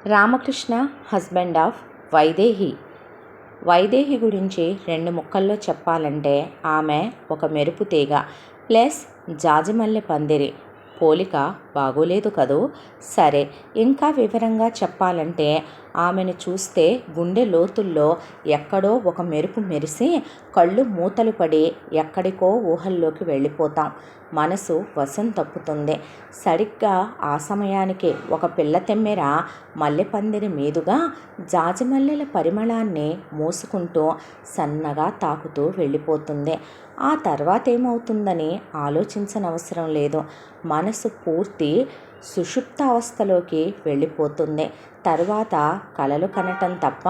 Ramakrishna husband of Vaidehi. Vaidehi గురించి 2 ముక్కల్లో చెప్పాలంటే ఆమె ఒక మెరుపు తీగ ప్లస్ జాజిమల్లె పందిరి. పోలిక బాగోలేదు కదూ. సరే, ఇంకా వివరంగా చెప్పాలంటే ఆమెను చూస్తే గుండె లోతుల్లో ఎక్కడో ఒక మెరుపు మెరిసి కళ్ళు మూతలు పడి ఎక్కడికో ఊహల్లోకి వెళ్ళిపోతాం. మనసు వశం తప్పుతుంది. సరిగ్గా ఆ సమయానికి ఒక పిల్ల తెమ్మెర మల్లెపందిరి మీదుగా జాజిమల్లెల పరిమళాన్ని మూసుకుంటూ సన్నగా తాకుతూ వెళ్ళిపోతుంది. ఆ తర్వాతేమవుతుందని ఆలోచించనవసరం లేదు. మనసు పూర్తి సుషుప్త అవస్థలోకి వెళ్ళిపోతుంది. తరువాత కలలు కనటం తప్ప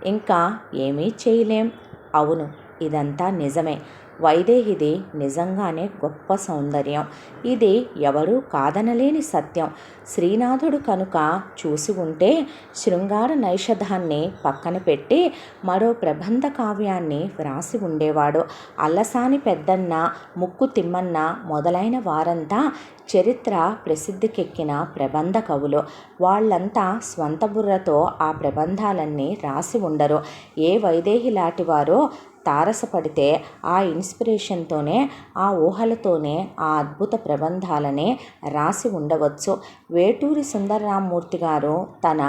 ఇంకా ఏమీ చేయలేం. అవును, ఇదంతా నిజమే. వైదేహిది నిజంగానే గొప్ప సౌందర్యం. ఇది ఎవరూ కాదనలేని సత్యం. శ్రీనాథుడు కనుక చూసి ఉంటే శృంగార నైషధాన్ని పక్కన పెట్టి మరో ప్రబంధ కావ్యాన్ని వ్రాసి ఉండేవాడు. అల్లసాని పెద్దన్న, ముక్కు తిమ్మన్న మొదలైన వారంతా చరిత్ర ప్రసిద్ధికెక్కిన ప్రబంధ కవులు. వాళ్ళంతా స్వంత బుర్రతో ఆ ప్రబంధాలన్నీ రాసి ఉండరు. ఏ వైదేహి లాంటివారో తారసపడితే ఆ ఇన్స్పిరేషన్తోనే, ఆ ఊహలతోనే ఆ అద్భుత ప్రబంధాలనే రాసి ఉండవచ్చు. వేటూరి సుందరరామమూర్తి గారు తన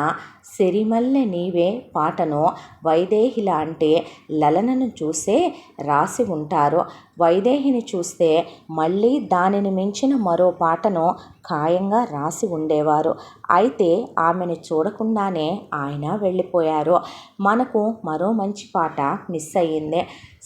సిరిమల్లె నీవే పాటను వైదేహి లాంటి లలనను చూసే రాసి ఉంటారు. వైదేహిని చూస్తే మళ్ళీ దానిని మించిన మరో పాటను ఖాయంగా రాసి ఉండేవారు. అయితే ఆమెను చూడకుండానే ఆయన వెళ్ళిపోయారు. మనకు మరో మంచి పాట మిస్ అయ్యింది.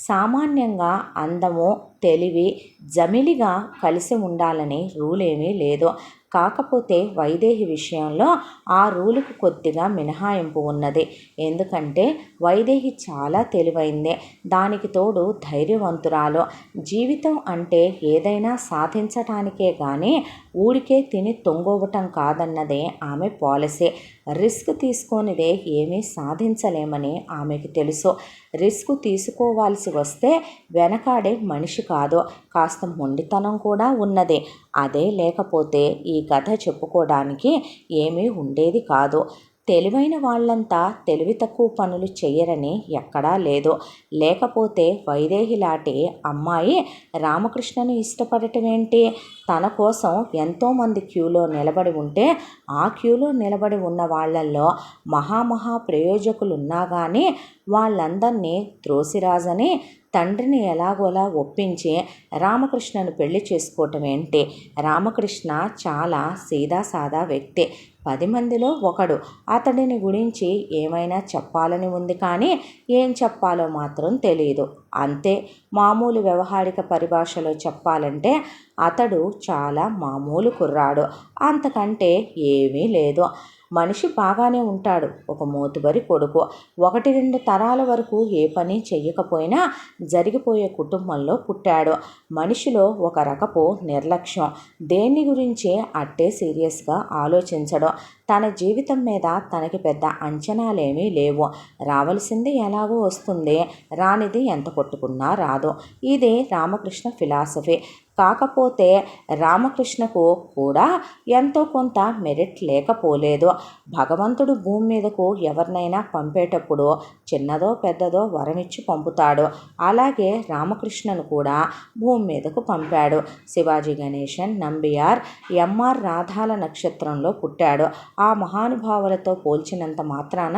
సామాన్యంగా అందము, తెలివి జమిలిగా కలిసి ఉండాలని రూలేమీ లేదు. కాకపోతే వైదేహి విషయంలో ఆ రూలుకు కొద్దిగా మినహాయింపు ఉన్నది. ఎందుకంటే వైదేహి చాలా తెలివైందే. దానికి తోడు ధైర్యవంతురాలు. జీవితం అంటే ఏదైనా సాధించటానికే గానీ ఊరికే తిని తొంగోవటం కాదన్నదే ఆమె పాలసీ. రిస్క్ తీసుకోనిదే ఏమీ సాధించలేమని ఆమెకు తెలుసు. రిస్క్ తీసుకోవాల్సి వస్తే వెనకాడే మనిషి కాదు, కాస్త మొండితనం కూడా ఉన్నది. అదే లేకపోతే ఈ కథ చెప్పుకోవడానికి ఏమీ ఉండేది కాదు. తెలివైన వాళ్ళంతా తెలివి తక్కువ పనులు చెయ్యరని ఎక్కడా లేదు. లేకపోతే వైదేహి లాంటి అమ్మాయి రామకృష్ణను ఇష్టపడటమేంటి? తన కోసం ఎంతోమంది క్యూలో నిలబడి ఉంటే ఆ క్యూలో నిలబడి ఉన్న వాళ్ళల్లో మహామహా ప్రయోజకులున్నా కానీ వాళ్ళందరినీ త్రోసిరాజని తండ్రిని ఎలాగోలా ఒప్పించి రామకృష్ణను పెళ్లి చేసుకోవటం ఏంటి? రామకృష్ణ చాలా సీదాసాదా వ్యక్తి. 10 మందిలో ఒకడు. అతడిని గురించి ఏమైనా చెప్పాలని ఉంది కానీ ఏం చెప్పాలో మాత్రం తెలియదు. అంతే. మామూలు వ్యవహారిక పరిభాషలో చెప్పాలంటే అతడు చాలా మామూలు కుర్రాడు. అంతకంటే ఏమీ లేదు. మనిషి బాగానే ఉంటాడు. ఒక మోతుబరి కొడుకు. 1-2 తరాల వరకు ఏ పని చెయ్యకపోయినా జరిగిపోయే కుటుంబంలో పుట్టాడు. మనిషిలో ఒక రకపు నిర్లక్ష్యం. దేన్ని గురించి అట్టే సీరియస్గా ఆలోచించడం. తన జీవితం మీద తనకి పెద్ద అంచనాలేమీ లేవు. రావలసింది ఎలాగో వస్తుంది, రానిది ఎంత కొట్టుకున్నా రాదు. ఇది రామకృష్ణ ఫిలాసఫీ. కాకపోతే రామకృష్ణకు కూడా ఎంతో కొంత మెరిట్ లేకపోలేదు. భగవంతుడు భూమి మీదకు ఎవరినైనా పంపేటప్పుడు చిన్నదో పెద్దదో వరమిచ్చి పంపుతాడు. అలాగే రామకృష్ణను కూడా భూమి మీదకు పంపాడు. శివాజీ గణేశన్, నంబియార్, ఎంఆర్ రాధాల నక్షత్రంలో పుట్టాడు. ఆ మహానుభావులతో పోల్చినంత మాత్రాన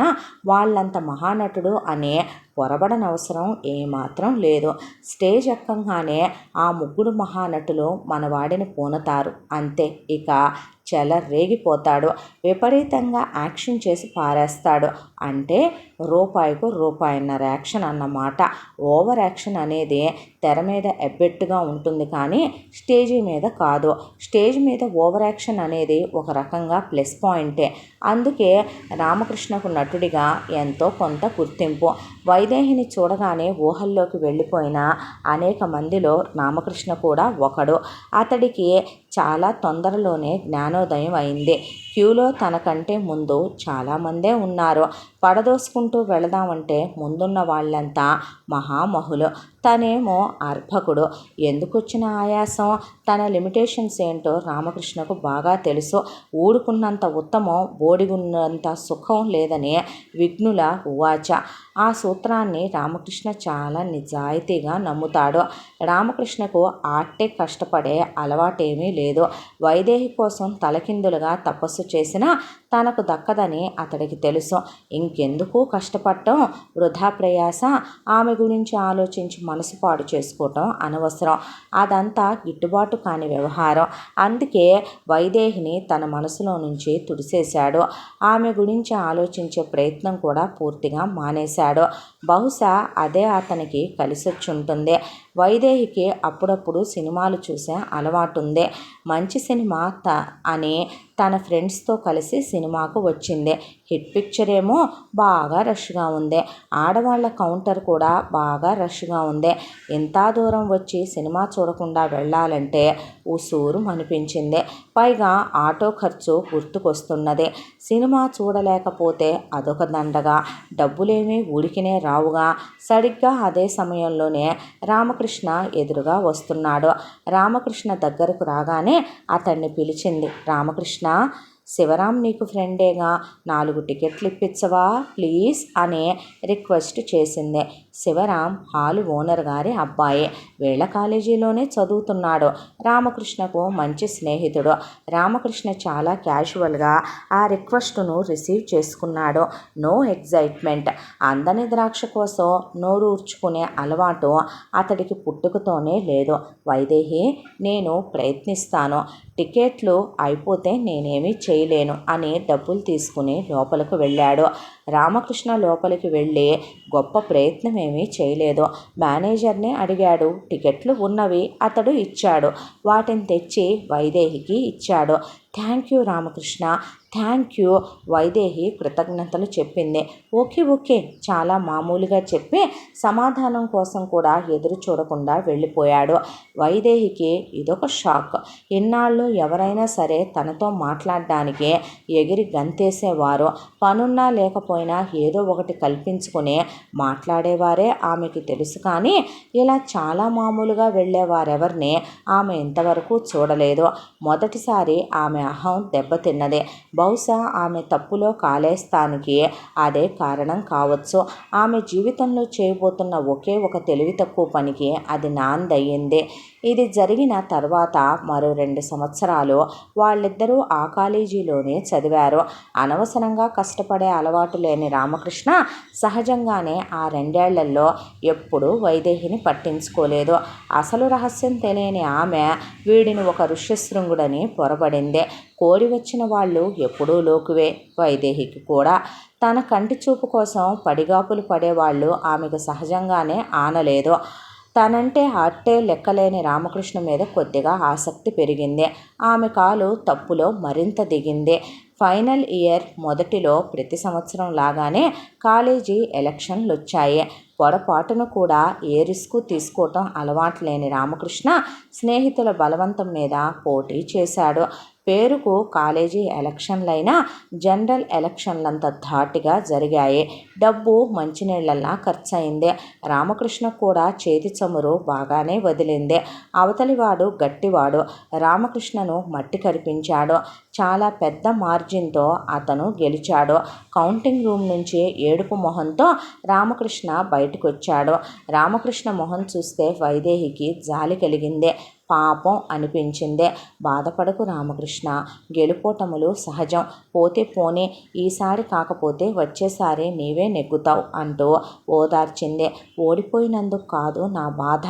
వాళ్ళంత మహానటుడు అనే పొరబడనవసరం ఏమాత్రం లేదు. స్టేజ్ ఎక్కంగానే ఆ 3 మహానటులు మనవాడిని పూనతారు. అంతే. ఇక చెలరేగిపోతాడు. విపరీతంగా యాక్షన్ చేసి పారేస్తాడు. అంటే రూపాయికు రూపాయిన్నర యాక్షన్ అన్నమాట. ఓవర్ యాక్షన్ అనేది తెర మీద ఎబ్బెట్టుగా ఉంటుంది కానీ స్టేజీ మీద కాదు. స్టేజ్ మీద ఓవర్ యాక్షన్ అనేది ఒక రకంగా ప్లస్ పాయింటే. అందుకే రామకృష్ణకు నటుడిగా ఎంతో కొంత గుర్తింపు. వైదేహిని చూడగానే ఊహల్లోకి వెళ్ళిపోయిన అనేక మందిలో రామకృష్ణ కూడా ఒకడు. అతడికి చాలా తొందరలోనే జ్ఞానోదయం అయింది. క్యూలో తనకంటే ముందు చాలామందే ఉన్నారు. పడదోసుకుంటూ వెళదామంటే ముందున్న వాళ్ళంతా మహామహులు, తనేమో అర్భకుడు. ఎందుకొచ్చిన ఆయాసం? తన లిమిటేషన్స్ ఏంటో రామకృష్ణకు బాగా తెలుసు. ఊడుకున్నంత ఉత్తమం, బోడిగున్నంత సుఖం లేదని విఘ్నుల ఉవాచ. ఆ సూత్రాన్ని రామకృష్ణ చాలా నిజాయితీగా నమ్ముతాడు. రామకృష్ణకు ఆట్టే కష్టపడే అలవాటేమీ లేదు. వైదేహి కోసం తలకిందులుగా తపస్సు చేసినా తనకు దక్కదని అతడికి తెలుసు. ఇంకెందుకు కష్టపడటం, వృధా ప్రయాస, ఆమె గురించి ఆలోచించి మనసు పాడు చేసుకోవటం అనవసరం. అదంతా గిట్టుబాటు కాని వ్యవహారం. అందుకే వైదేహిని తన మనసులో నుంచి తుడిసేశాడు. ఆమె గురించి ఆలోచించే ప్రయత్నం కూడా పూర్తిగా మానేశాడు. బహుశా అదే అతనికి కలిసొచ్చుంటుంది. వైదేహికి అప్పుడప్పుడు సినిమాలు చూసే అలవాటుంది. మంచి సినిమా అని తన ఫ్రెండ్స్తో కలిసి సినిమాకు వచ్చింది. హిట్ పిక్చర్ ఏమో బాగా రష్గా ఉంది. ఆడవాళ్ళ కౌంటర్ కూడా బాగా రష్గా ఉంది. ఇంత దూరం వచ్చి సినిమా చూడకుండా వెళ్ళాలంటే ఉసూరు అనిపించింది. పైగా ఆటో ఖర్చు గుర్తుకొస్తున్నది. సినిమా చూడలేకపోతే అదొక దండగా, డబ్బులేమీ ఊడికినే రావుగా. సరిగ్గా అదే సమయంలోనే రామకృష్ణ ఎదురుగా వస్తున్నాడు. రామకృష్ణ దగ్గరకు రాగానే అతన్ని పిలిచింది. రామకృష్ణ, శివరాం నీకు ఫ్రెండేగా, 4 టికెట్లు ఇప్పించవా ప్లీజ్ అని రిక్వెస్ట్ చేసింది. శివరాం హాలు ఓనర్ గారి అబ్బాయి. వీళ్ళ కాలేజీలోనే చదువుతున్నాడు. రామకృష్ణకు మంచి స్నేహితుడు. రామకృష్ణ చాలా క్యాజువల్గా ఆ రిక్వెస్ట్ను రిసీవ్ చేసుకున్నాడు. No excitement. అందని ద్రాక్ష కోసం నోరు ఊర్చుకునే అలవాటు అతడికి పుట్టుకతోనే లేదు. వైదేహి, నేను ప్రయత్నిస్తాను. టికెట్లు అయిపోతే నేనేమీ చేయలేను అని డబ్బులు తీసుకుని లోపలికి వెళ్ళాడు. రామకృష్ణ లోపలికి వెళ్ళి గొప్ప ప్రయత్నం ఏమీ చేయలేదు. మేనేజర్ని అడిగాడు. టికెట్లు ఉన్నవి అతడు ఇచ్చాడు. వాటిని తెచ్చి వైదేహికి ఇచ్చాడు. Thank you Ramakrishna, thank you. Vaidehi కృతజ్ఞతలు చెప్పింది. ఓకే ఓకే చాలా మామూలుగా చెప్పి సమాధానం కోసం కూడా ఎదురు చూడకుండా వెళ్ళిపోయాడు. వైదేహికి ఇదొక షాక్. ఇన్నాళ్ళు ఎవరైనా సరే తనతో మాట్లాడడానికి ఎగిరి గంతేసేవారు. పనున్నా లేకపోయినా ఏదో ఒకటి కల్పించుకుని మాట్లాడేవారే ఆమెకి తెలుసు. కానీ ఇలా చాలా మామూలుగా వెళ్ళేవారెవరిని ఆమె ఇంతవరకు చూడలేదు. మొదటిసారి ఆమె అహం దెబ్బతిన్నది. బహుశా ఆమె తప్పులో కాలేస్తానికి అదే కారణం కావచ్చు. ఆమె జీవితంలో చేయబోతున్న ఒకే ఒక తెలివి తక్కువ పనికి అది నాందయ్యింది. ఇది జరిగిన తర్వాత మరో 2 సంవత్సరాలు వాళ్ళిద్దరూ ఆ కాలేజీలోనే చదివారు. అనవసరంగా కష్టపడే అలవాటు లేని రామకృష్ణ సహజంగానే ఆ 2 ఏళ్లలో ఎప్పుడూ వైదేహిని పట్టించుకోలేదు. అసలు రహస్యం తెలియని ఆమె వీడిని ఒక ఋష్యశృంగుడని పొరబడింది. కోరి వచ్చిన వాళ్ళు ఎప్పుడూ లోకువే. వైదేహికి కూడా తన కంటి చూపు కోసం పడిగాపులు పడేవాళ్ళు ఆమెకు సహజంగానే ఆనలేదు. తనంటే అట్టే లెక్కలేని రామకృష్ణ మీద కొద్దిగా ఆసక్తి పెరిగింది. ఆమె కాలు తప్పులో మరింత దిగింది. ఫైనల్ ఇయర్ మొదటిలో ప్రతి సంవత్సరం లాగానే కాలేజీ ఎలక్షన్లొచ్చాయి. పొరపాటును కూడా ఏ రిస్కు తీసుకోవటం అలవాటు లేని రామకృష్ణ స్నేహితుల బలవంతం మీద పోటీ చేశాడు. పేరుకు కాలేజీ ఎలక్షన్లైనా జనరల్ ఎలక్షన్లంత ధాటిగా జరిగాయి. డబ్బు మంచినీళ్లలా ఖర్చయింది. రామకృష్ణ కూడా చేతి చమురు బాగానే వదిలింది. అవతలివాడు గట్టివాడు. రామకృష్ణను మట్టి కరిపించాడు. చాలా పెద్ద మార్జిన్తో అతను గెలిచాడు. కౌంటింగ్ రూమ్ నుంచి ఏడుపు మొహంతో రామకృష్ణ బయటకొచ్చాడు. రామకృష్ణ మొహం చూస్తే వైదేహికి జాలి కలిగింది. పాపం అనిపించింది. బాధపడకు రామకృష్ణ, గెలుపోటములు సహజం. పోతే పోనీ, ఈసారి కాకపోతే వచ్చేసారి నీవే నెగ్గుతావు అంటూ ఓదార్చింది. ఓడిపోయినందుకు కాదు నా బాధ.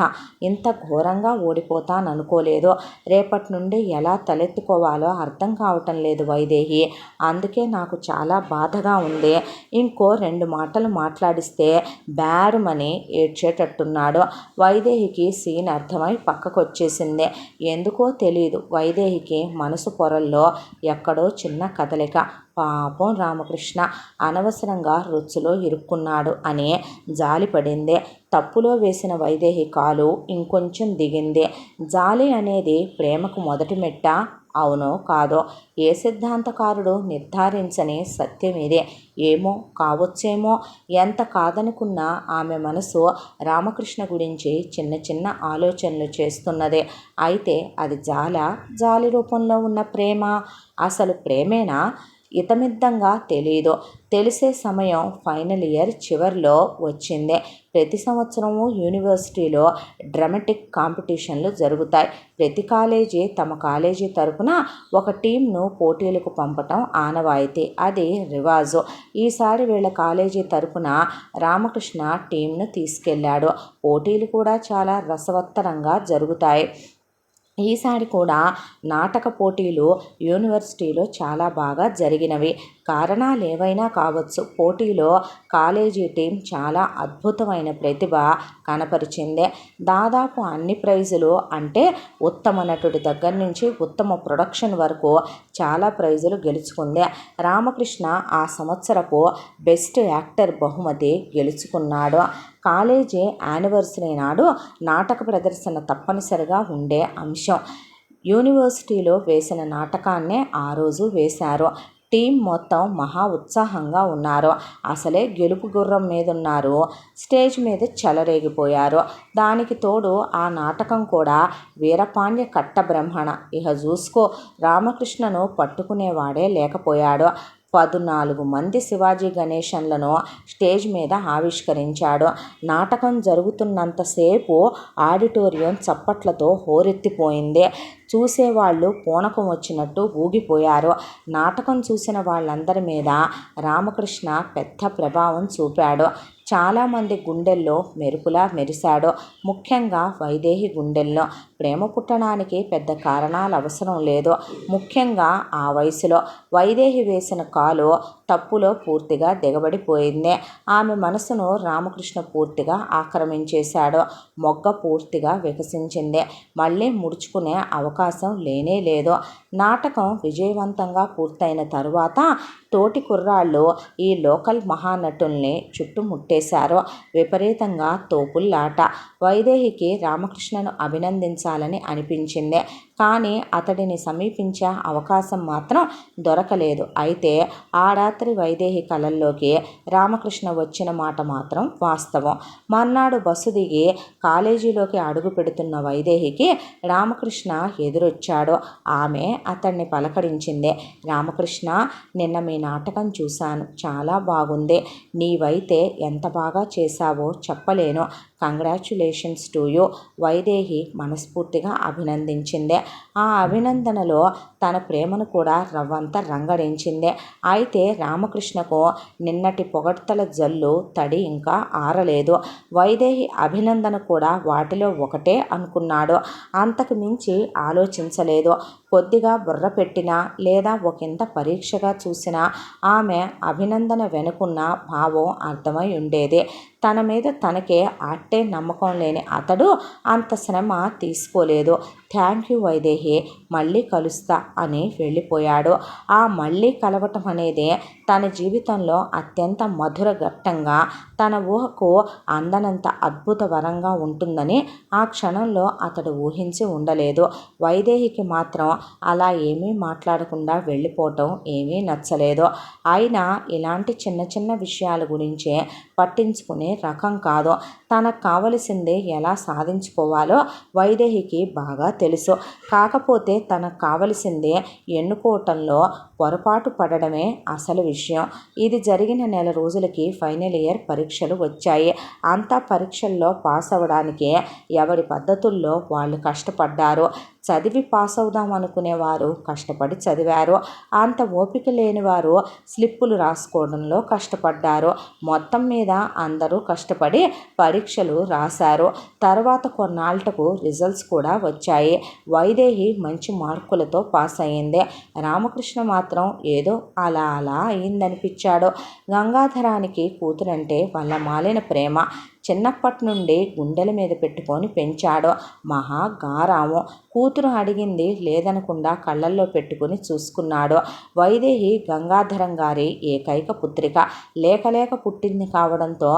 ఇంత ఘోరంగా ఓడిపోతాననుకోలేదు. రేపటి నుండి ఎలా తలెత్తుకోవాలో అర్థం కావటం లేదు వైదేహి. అందుకే నాకు చాలా బాధగా ఉంది. ఇంకో 2 మాటలు మాట్లాడిస్తే బేరుమని ఏడ్చేటట్టున్నాడు. వైదేహికి సీన్ అర్థమై పక్కకొచ్చేసింది. చేసింది. ఎందుకో తెలీదు, వైదేహికి మనసు పొరల్లో ఎక్కడో చిన్న కదలిక. పాపం రామకృష్ణ అనవసరంగా రొచ్చులో ఇరుక్కున్నాడు అని జాలిపడింది. తప్పులో వేసిన వైదేహి కాలు ఇంకొంచెం దిగింది. జాలి అనేది ప్రేమకు మొదటి మెట్ట? అవునో కాదో ఏ సిద్ధాంతకారుడు నిర్ధారించని సత్యం ఇదే. ఏమో, కావచ్చేమో. ఎంత కాదనుకున్నా ఆమె మనసు రామకృష్ణ గురించి చిన్న చిన్న ఆలోచనలు చేస్తున్నదే. అయితే అది జాలి రూపంలో ఉన్న ప్రేమ? అసలు ప్రేమేనా? ఇతమిద్దంగా తెలీదు. తెలిసే సమయం ఫైనల్ ఇయర్ చివరిలో వచ్చింది. ప్రతి సంవత్సరము యూనివర్సిటీలో డ్రామాటిక్ కాంపిటీషన్లు జరుగుతాయి. ప్రతి కాలేజీ తమ కాలేజీ తరపున ఒక టీంను పోటీలకు పంపటం ఆనవాయితీ. అది రివాజు. ఈసారి వీళ్ళ కాలేజీ తరపున రామకృష్ణ టీంను తీసుకెళ్ళాడు. పోటీలు కూడా చాలా రసవత్తరంగా జరుగుతాయి. ఈసారి కూడా నాటక పోటీలు యూనివర్సిటీలో చాలా బాగా జరిగినవి. కారణాలు ఏవైనా కావచ్చు, పోటీలో కాలేజీ టీం చాలా అద్భుతమైన ప్రతిభ కనపరిచింది. దాదాపు అన్ని ప్రైజులు, అంటే ఉత్తమ నటుడి దగ్గర నుంచి ఉత్తమ ప్రొడక్షన్ వరకు చాలా ప్రైజులు గెలుచుకుంది. రామకృష్ణ ఆ సంవత్సరపు బెస్ట్ యాక్టర్ బహుమతి గెలుచుకున్నాడు. కాలేజీ యానివర్సరీ నాడు నాటక ప్రదర్శన తప్పనిసరిగా ఉండే అంశం. యూనివర్సిటీలో వేసిన నాటకాన్నే ఆ రోజు వేశారు. టీం మొత్తం మహా ఉత్సాహంగా ఉన్నారు. అసలే గెలుపు గుర్రం మీదున్నారు. స్టేజ్ మీద చెలరేగిపోయారు. దానికి తోడు ఆ నాటకం కూడా వీరపాండ్య కట్టబ్రహ్మణ. ఇహ చూసుకో, రామకృష్ణను పట్టుకునేవాడే లేకపోయాడు. 14 మంది శివాజీ గణేశన్లను స్టేజ్ మీద ఆవిష్కరించాడు. నాటకం జరుగుతున్నంతసేపు ఆడిటోరియం చప్పట్లతో హోరెత్తిపోయింది. చూసేవాళ్ళు పూనకం వచ్చినట్టు ఊగిపోయారు. నాటకం చూసిన వాళ్ళందరి మీద రామకృష్ణ పెద్ద ప్రభావం చూపాడు. చాలామంది గుండెల్లో మెరుపులా మెరిశాడు. ముఖ్యంగా వైదేహి గుండెల్లో. ప్రేమ పుట్టడానికి పెద్ద కారణాలు అవసరం లేదు. ముఖ్యంగా ఆ వయసులో. వైదేహి వేసిన కాలు తప్పులో పూర్తిగా దిగబడిపోయింది. ఆమె మనసును రామకృష్ణ పూర్తిగా ఆక్రమించేశాడు. మొగ్గ పూర్తిగా వికసించింది. మళ్ళీ ముడుచుకునే అవకాశం లేనే లేదు. నాటకం విజయవంతంగా పూర్తయిన తరువాత తోటి కుర్రాళ్ళు ఈ లోకల్ మహానటుల్ని చుట్టుముట్టేశారు. విపరీతంగా తోపుల్లాట. వైదేహికి రామకృష్ణను అభినందించాలని అనిపించింది. కానీ అతడిని సమీపించే అవకాశం మాత్రం దొరకలేదు. అయితే ఆ రాత్రి వైదేహి కలల్లోకి రామకృష్ణ వచ్చిన మాట మాత్రం వాస్తవం. మర్నాడు బస్సు దిగి కాలేజీలోకి అడుగు పెడుతున్న వైదేహికి రామకృష్ణ ఎదురొచ్చాడు. ఆమె అతన్ని పలకరించింది. రామకృష్ణ, నిన్న మీ నాటకం చూశాను. చాలా బాగుంది. నీవైతే ఎంత బాగా చేశావో చెప్పలేను. Congratulations to you. వైదేహి మనస్ఫూర్తిగా అభినందించింది. ఆ అభినందనలో తన ప్రేమను కూడా రవ్వంత రంగరించింది. అయితే రామకృష్ణకు నిన్నటి పొగడ్తల జల్లు తడి ఇంకా ఆరలేదు. వైదేహి అభినందన కూడా వాటిలో ఒకటే అనుకున్నాడు. అంతకు మించి ఆలోచించలేదు. కొద్దిగా బుర్ర పెట్టినా లేదా ఒకంత పరీక్షగా చూసినా ఆమె అభినందన వెనుకున్న భావం అర్థమై ఉండేది. తన మీద తనకే అట్టే నమ్మకం లేని అతడు అంత శ్రమ తీసుకోలేదు. థ్యాంక్ యూ వైదేహి, మళ్ళీ కలుస్తా అని వెళ్ళిపోయాడు. ఆ మళ్ళీ కలవటం అనేది తన జీవితంలో అత్యంత మధుర ఘట్టంగా, తన ఊహకు అందనంత అద్భుత వరంగా ఉంటుందని ఆ క్షణంలో అతడు ఊహించి ఉండలేదు. వైదేహికి మాత్రం అలా ఏమీ మాట్లాడకుండా వెళ్ళిపోవటం ఏమీ నచ్చలేదు. అయినా ఇలాంటి చిన్న చిన్న విషయాల గురించే పట్టించుకునే రకం కాదు. తనకు కావలసింది ఎలా సాధించుకోవాలో వైదేహికి బాగా తెలుసు. కాకపోతే తనకు కావలసింది ఎన్నుకోవటంలో పొరపాటు పడడమే అసలు విషయం. ఇది జరిగిన నెల రోజులకి ఫైనల్ ఇయర్ పరీక్షలు వచ్చాయి. అంతా పరీక్షల్లో పాస్ అవ్వడానికి ఎవరి పద్ధతుల్లో వాళ్ళు కష్టపడ్డారు. చదివి పాస్ అవుదాం అనుకునేవారు కష్టపడి చదివారు. అంత ఓపిక లేనివారు స్లిప్పులు రాసుకోవడంలో కష్టపడ్డారు. మొత్తం మీద అందరూ కష్టపడి పరీక్షలు రాశారు. తర్వాత కొన్నాళ్లకు రిజల్ట్స్ కూడా వచ్చాయి. వైదేహి మంచి మార్కులతో పాస్ అయింది. రామకృష్ణ మాత్రం ఏదో అలా అలా అయిందనిపించాడు. గంగాధరానికి కూతురంటే వాళ్ళ మాలిన ప్రేమ. చిన్నప్పటి నుండి గుండెల మీద పెట్టుకొని పెంచాడు. మహా గారాము. కూతురు అడిగింది లేదనకుండా కళ్ళల్లో పెట్టుకుని చూసుకున్నాడు. వైదేహి గంగాధరం గారి ఏకైక పుత్రిక. లేక పుట్టింది కావడంతో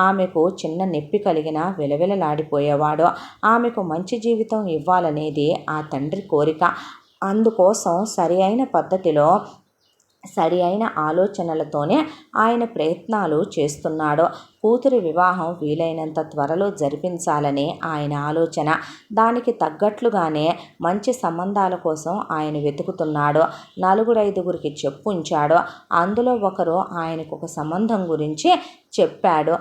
ఆమెకు చిన్న నొప్పి కలిగిన విలవిలలాడిపోయేవాడు. ఆమెకు మంచి జీవితం ఇవ్వాలనేది ఆ తండ్రి కోరిక. అందుకోసం సరి అయిన ఆలోచనలతోనే ఆయన ప్రయత్నాలు చేస్తున్నాడు. కూతురి వివాహం వీలైనంత త్వరలో జరిపించాలని ఆయన ఆలోచన. దానికి తగ్గట్లుగానే మంచి సంబంధాల కోసం ఆయన వెతుకుతున్నాడు. 4-5గురికి చెప్పుంచాడు. అందులో ఒకరు ఆయనకు ఒక సంబంధం గురించి చెప్పాడు.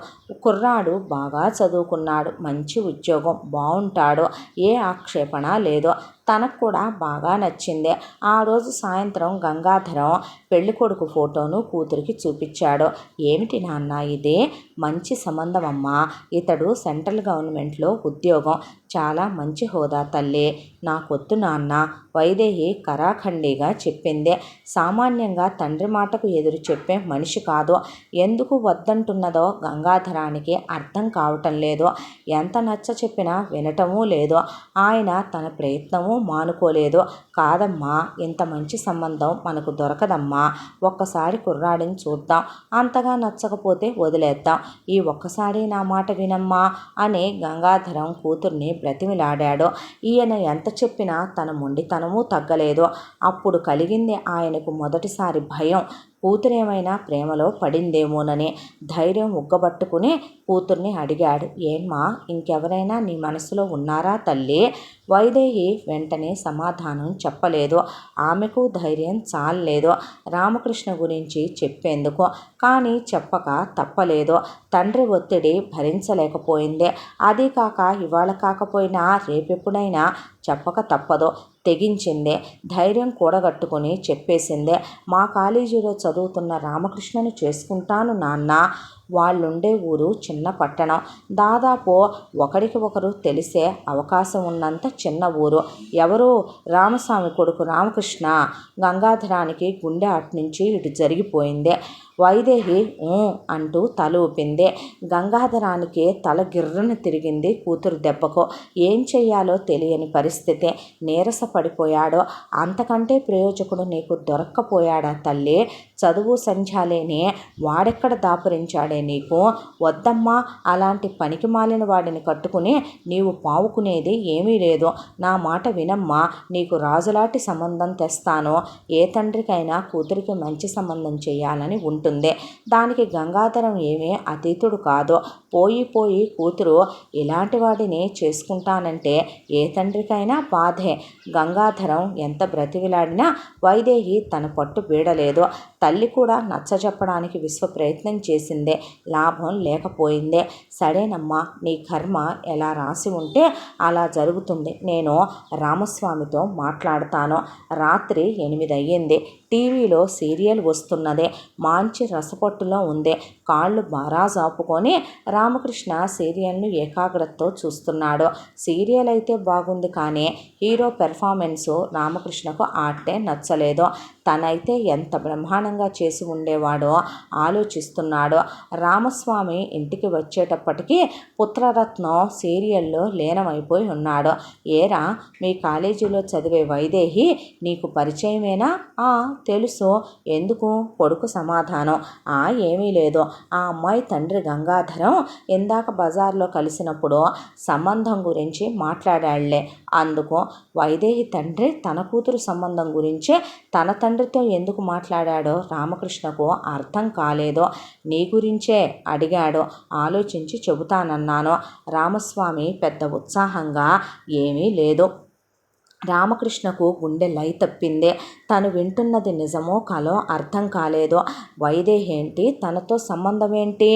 కుర్రాడు బాగా చదువుకున్నాడు, మంచి ఉద్యోగం, బాగుంటాడు, ఏ ఆక్షేపణ లేదు. తనకు కూడా బాగా నచ్చింది. ఆ రోజు సాయంత్రం గంగాధరం పెళ్ళికొడుకు ఫోటోను కూతురికి చూపించాడు. ఏమిటి నాన్న ఇది? మంచి సంబంధం అమ్మా. ఇతడు సెంట్రల్ గవర్నమెంట్లో ఉద్యోగం, చాలా మంచి హోదా తల్లి. నాకొద్దు నాన్న, వైదేహి కరాఖండిగా చెప్పింది. సామాన్యంగా తండ్రి మాటకు ఎదురు చెప్పే మనిషి కాదు. ఎందుకు వద్దంటున్నదో గంగాధరానికి అర్థం కావటం లేదు. ఎంత నచ్చ చెప్పినా వినటమూ లేదు. ఆయన తన ప్రయత్నమూ మానుకోలేదు. కాదమ్మా, ఇంత మంచి సంబంధం మనకు దొరకదమ్మా. ఒక్కసారి కుర్రాడిని చూద్దాం, అంతగా నచ్చకపోతే వదిలేద్దాం. ఈ ఒక్కసారి నా మాట వినమ్మా అని గంగాధరం కూతుర్ని బ్రతిమిలాడాడు. ఈయన ఎంత చెప్పినా తన మొండితనమూ తగ్గలేదు. అప్పుడు కలిగింది ఆయనకు మొదటిసారి భయం. కూతురేమైనా ప్రేమలో పడిందేమోనని. ధైర్యం ఉగ్గబట్టుకుని కూతుర్ని అడిగాడు. ఏమ్మా, ఇంకెవరైనా నీ మనసులో ఉన్నారా తల్లి? వైదేహి వెంటనే సమాధానం చెప్పలేదు. ఆమెకు ధైర్యం చాలలేదు రామకృష్ణ గురించి చెప్పేందుకు. కానీ చెప్పక తప్పలేదు. తండ్రి ఒత్తిడి భరించలేకపోయింది. అదీ కాక ఇవాళ కాకపోయినా రేపెప్పుడైనా చెప్పక తప్పదు. తెగించింది. ధైర్యం కూడగట్టుకుని చెప్పేసింది. మా కాలేజీలో చదువుతున్న రామకృష్ణను చేసుకుంటాను నాన్న. వాళ్ళుండే ఊరు చిన్న పట్టణం. దాదాపు ఒకరికి ఒకరు తెలిసే అవకాశం ఉన్నంత చిన్న ఊరు. ఎవరు? రామస్వామి కొడుకు రామకృష్ణ. గంగాధరానికి గుండె అట్నుంచి ఇటు జరిగిపోయింది. వైదేహి అంటూ తల ఊపింది. గంగాధరానికి తల గిర్రున తిరిగింది కూతురు దెబ్బకు. ఏం చెయ్యాలో తెలియని పరిస్థితి. నీరసపడిపోయాడు. అంతకంటే ప్రయోజకుడు నీకు దొరక్కపోయాడా తల్లి? చదువు సంధ్యాలేని వాడెక్కడ దాపురించాడే నీకు? వద్దమ్మా, అలాంటి పనికి మాలిన వాడిని కట్టుకుని నీవు పావుకునేది ఏమీ లేదు. నా మాట వినమ్మా, నీకు రాజులాంటి సంబంధం తెస్తాను. ఏ తండ్రికైనా కూతురికి మంచి సంబంధం చేయాలని ఉంటుంది. దానికి గంగాధరం ఏమీ అతీతుడు కాదు. పోయి కూతురు ఇలాంటి వాడిని చేసుకుంటానంటే ఏ తండ్రికైనా బాధే. గంగాధరం ఎంత బ్రతివిలాడినా వైదేహి తన పట్టు వీడలేదు. తల్లి కూడా నచ్చజెప్పడానికి విశ్వ ప్రయత్నం చేసిందే. లాభం లేకపోయిందే. సరేనమ్మా, నీ కర్మ ఎలా రాసి ఉంటే అలా జరుగుతుంది. నేను రామస్వామితో మాట్లాడతాను. రాత్రి 8 అయ్యింది. టీవీలో సీరియల్ వస్తున్నది. మంచి రసపట్టులో ఉంది. కాళ్ళు బారాజాపుకొని రామకృష్ణ సీరియల్ను ఏకాగ్రతతో చూస్తున్నాడు. సీరియల్ అయితే బాగుంది, కానీ హీరో పెర్ఫార్మెన్సు రామకృష్ణకు ఆట్టే నచ్చలేదు. తనైతే ఎంత బ్రహ్మాండంగా చేసి ఉండేవాడో ఆలోచిస్తున్నాడు. రామస్వామి ఇంటికి వచ్చేటప్పటికి పుత్రరత్నం సీరియల్లో లీనమైపోయి ఉన్నాడు. ఏరా, మీ కాలేజీలో చదివే వైదేహి నీకు పరిచయమేనా? తెలుసు. ఎందుకు? కొడుకు సమాధానం. ఏమీ లేదు. ఆ అమ్మాయి తండ్రి గంగాధరం ఇందాక బజార్లో కలిసినప్పుడు సంబంధం గురించి మాట్లాడాళ్లే. అందుకు. వైదేహి తండ్రి తన కూతురు సంబంధం గురించి తన తండ్రితో ఎందుకు మాట్లాడాడో రామకృష్ణకు అర్థం కాలేదు. నీ గురించే అడిగాడు. ఆలోచించి చెబుతానన్నాను. రామస్వామి పెద్ద ఉత్సాహంగా. ఏమీ లేదు. రామకృష్ణకు గుండె లై తప్పింది. తను వింటున్నది నిజమో కలో అర్థం కాలేదు. వైదేహి ఏంటి? తనతో సంబంధం ఏంటి?